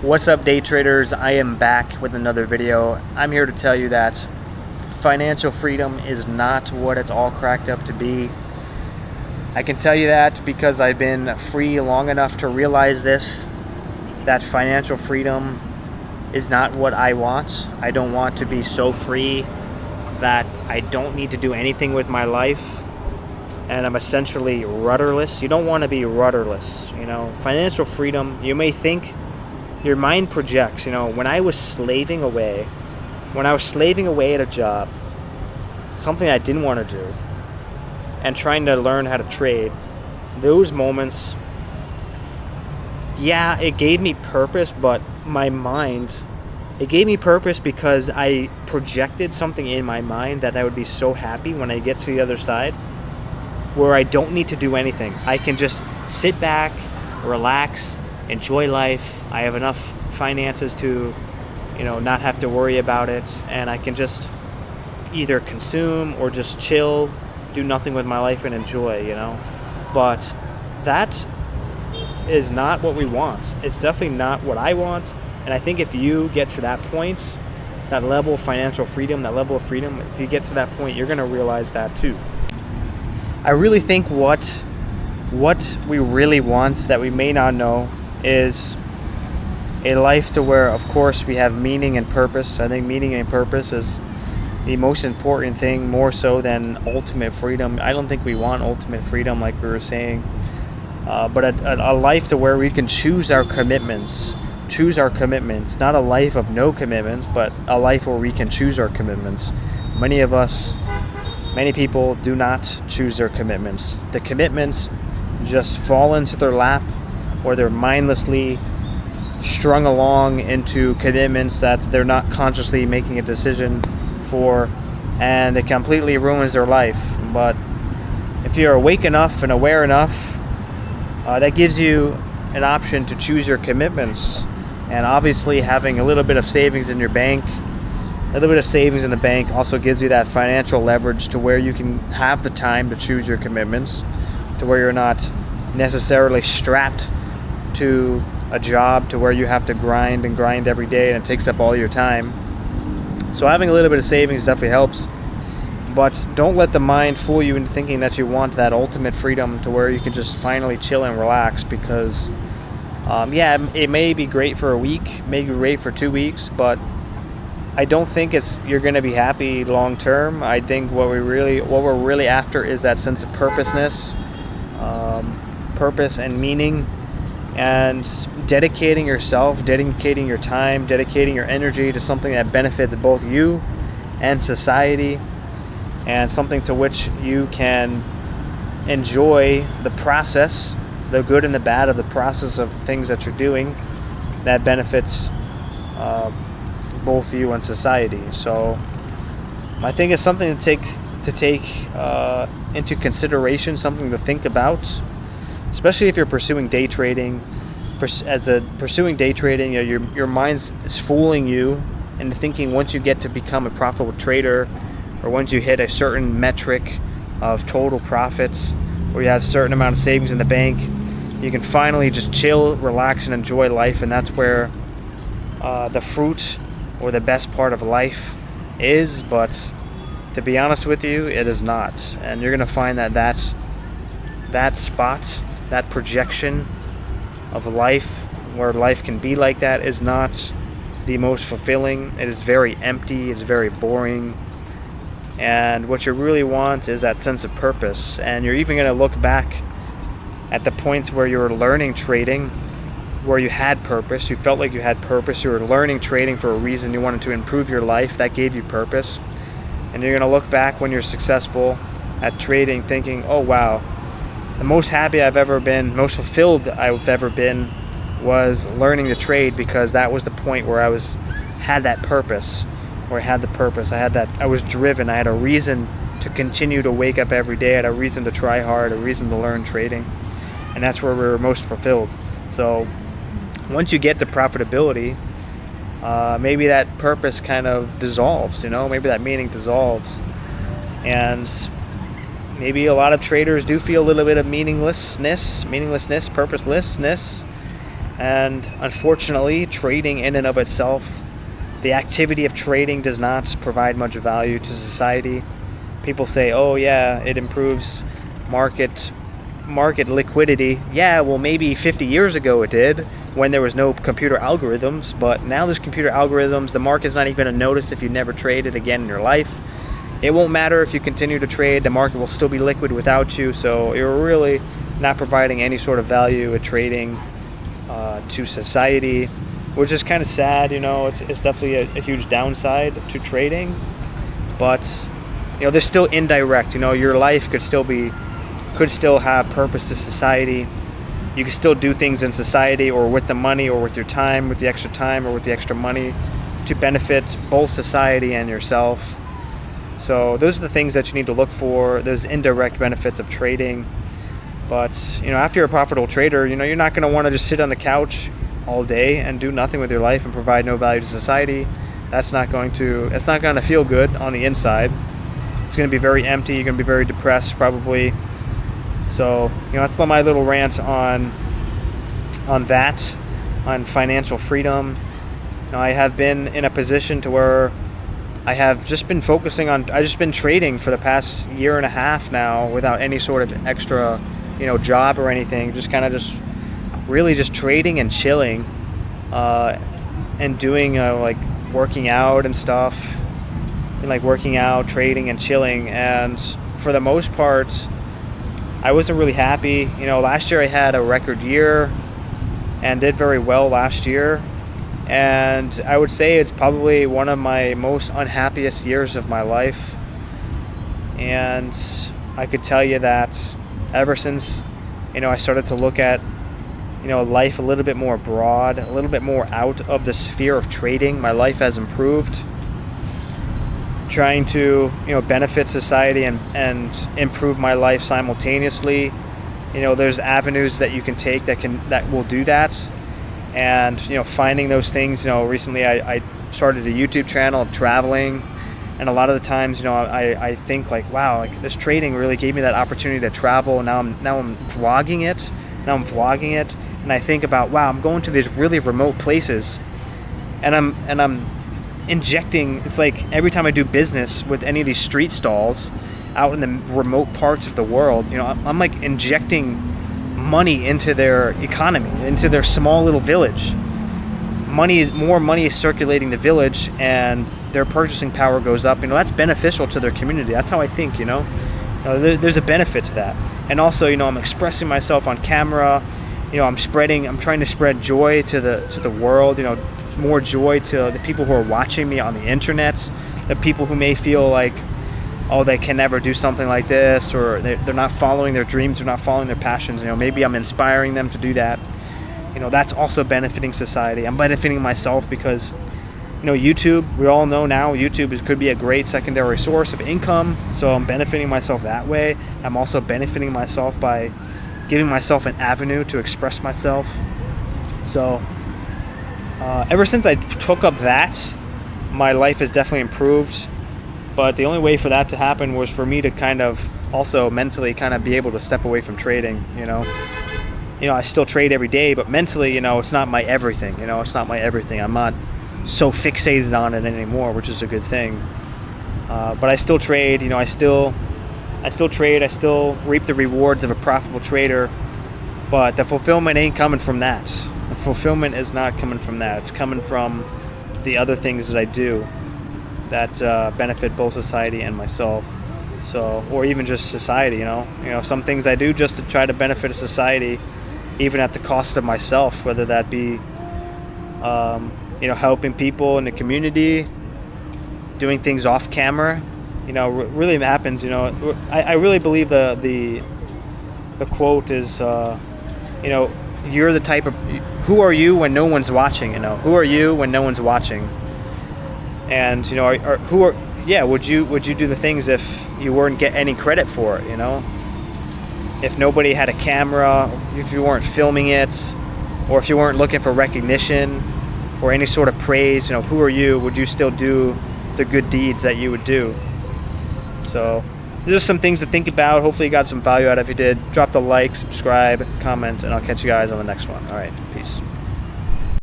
What's up, day traders? I am back with another video. I'm here to tell you that financial freedom is not what it's all cracked up to be. I can tell you that because I've been free long enough to realize this, that financial freedom is not what I want. I don't want to be so free that I don't need to do anything with my life and I'm essentially rudderless. You don't want to be rudderless. Financial freedom, you may think, your mind projects. When I was slaving away at a job, something I didn't want to do, and trying to learn how to trade, those moments, yeah, it gave me purpose, but my mind, it gave me purpose because I projected something in my mind that I would be so happy when I get to the other side, where I don't need to do anything. I can just sit back, relax, enjoy life. I have enough finances to, not have to worry about it, and I can just either consume or just chill, do nothing with my life and enjoy, But that is not what we want. It's definitely not what I want, and I think if you get to that point, that level of financial freedom, if you get to that point, you're going to realize that too. I really think what we really want that we may not know is a life to where, of course, we have meaning and purpose. I think meaning and purpose is the most important thing, more so than ultimate freedom. I don't think we want ultimate freedom like we were saying, but a life to where we can choose our commitments. Not a life of no commitments, but a life where we can choose our commitments. Many people do not choose their commitments. The commitments just fall into their lap, or they're mindlessly strung along into commitments that they're not consciously making a decision for, and it completely ruins their life. But if you're awake enough and aware enough, that gives you an option to choose your commitments. And obviously having a little bit of savings in your bank, also gives you that financial leverage to where you can have the time to choose your commitments, to where you're not necessarily strapped to a job to where you have to grind every day and it takes up all your time. So having a little bit of savings definitely helps, but don't let the mind fool you into thinking that you want that ultimate freedom to where you can just finally chill and relax, because it may be great for a week, maybe great for 2 weeks, but I don't think you're going to be happy long term. I think what we're really after is that sense of purpose and meaning, and dedicating yourself, dedicating your time, dedicating your energy to something that benefits both you and society, and something to which you can enjoy the process, the good and the bad of the process of things that you're doing that benefits both you and society. So I think it's something to take into consideration, something to think about, especially if you're pursuing day trading. Pursuing day trading, your mind is fooling you into thinking once you get to become a profitable trader, or once you hit a certain metric of total profits, or you have a certain amount of savings in the bank, you can finally just chill, relax, and enjoy life. And that's where the fruit or the best part of life is. But to be honest with you, it is not. And you're going to find that spot, that projection of life where life can be like that, is not the most fulfilling. It is very empty, it's very boring. And what you really want is that sense of purpose. And you're even going to look back at the points where you were learning trading, where you had purpose, you felt like you had purpose, you were learning trading for a reason, you wanted to improve your life, that gave you purpose. And you're going to look back when you're successful at trading thinking, oh wow, the most happy I've ever been, most fulfilled I've ever been was learning to trade, because that was the point where I had that purpose, I was driven, I had a reason to continue to wake up every day, I had a reason to try hard, a reason to learn trading. And that's where we were most fulfilled. So once you get to profitability, maybe that purpose kind of dissolves, maybe that meaning dissolves. And maybe a lot of traders do feel a little bit of meaninglessness, purposelessness, And unfortunately, trading in and of itself, the activity of trading does not provide much value to society. People say, oh yeah, it improves market liquidity. Yeah, well, maybe 50 years ago it did, when there was no computer algorithms, but now there's computer algorithms. The market's not even going to notice if you never traded again in your life. It won't matter if you continue to trade. The market will still be liquid without you, so you're really not providing any sort of value at trading to society, which is kind of sad. It's definitely a huge downside to trading, but there's still indirect. Your life could still have purpose to society. You can still do things in society, or with the money, or with your time, with the extra time, or with the extra money, to benefit both society and yourself. So those are the things that you need to look for, those indirect benefits of trading. But after you're a profitable trader, you're not going to want to just sit on the couch all day and do nothing with your life and provide no value to society. It's not going to feel good on the inside. It's going to be very empty. You're going to be very depressed probably. So that's my little rant on that, on financial freedom. I have been in a position to where I have just been I've just been trading for the past year and a half now without any sort of extra, job or anything. Just really trading and chilling, and doing like working out and stuff, and like working out, trading and chilling. And for the most part, I wasn't really happy. Last year I had a record year and did very well last year. And I would say it's probably one of my most unhappiest years of my life. And I could tell you that ever since, I started to look at, life a little bit more broad, a little bit more out of the sphere of trading, my life has improved. Trying to, benefit society and improve my life simultaneously. There's avenues that you can take that will do that. And finding those things. Recently I started a YouTube channel of traveling, and a lot of the times I think like, wow, like this trading really gave me that opportunity to travel. Now I'm vlogging it. And I think about, wow, I'm going to these really remote places, and I'm injecting. It's like every time I do business with any of these street stalls out in the remote parts of the world, I'm like injecting money into their economy, into their small little village. More money is circulating the village, and their purchasing power goes up. That's beneficial to their community. That's how I think. There's a benefit to that. And also, I'm expressing myself on camera. I'm trying to spread joy to the world. More joy to the people who are watching me on the internet. The people who may feel like, oh, they can never do something like this, or they're not following their dreams, they're not following their passions. Maybe I'm inspiring them to do that. That's also benefiting society. I'm benefiting myself because, YouTube, we all know now, YouTube could be a great secondary source of income. So I'm benefiting myself that way. I'm also benefiting myself by giving myself an avenue to express myself. So ever since I took up that, my life has definitely improved. But the only way for that to happen was for me to kind of also mentally kind of be able to step away from trading. I still trade every day, but mentally, it's not my everything. It's not my everything. I'm not so fixated on it anymore, which is a good thing. But I still trade. I still trade. I still reap the rewards of a profitable trader. But the fulfillment ain't coming from that. The fulfillment is not coming from that. It's coming from the other things that I do that benefit both society and myself. So, or even just society. Some things I do just to try to benefit a society, even at the cost of myself, whether that be helping people in the community, doing things off camera. Really happens. I really believe the quote is you're the type of, who are you when no one's watching? Who are you when no one's watching? And would you do the things if you weren't get any credit for it? If nobody had a camera, if you weren't filming it, or if you weren't looking for recognition or any sort of praise, who are you? Would you still do the good deeds that you would do? So there's some things to think about. Hopefully you got some value out of it. If you did, drop the like, subscribe, comment, and I'll catch you guys on the next one. All right, peace.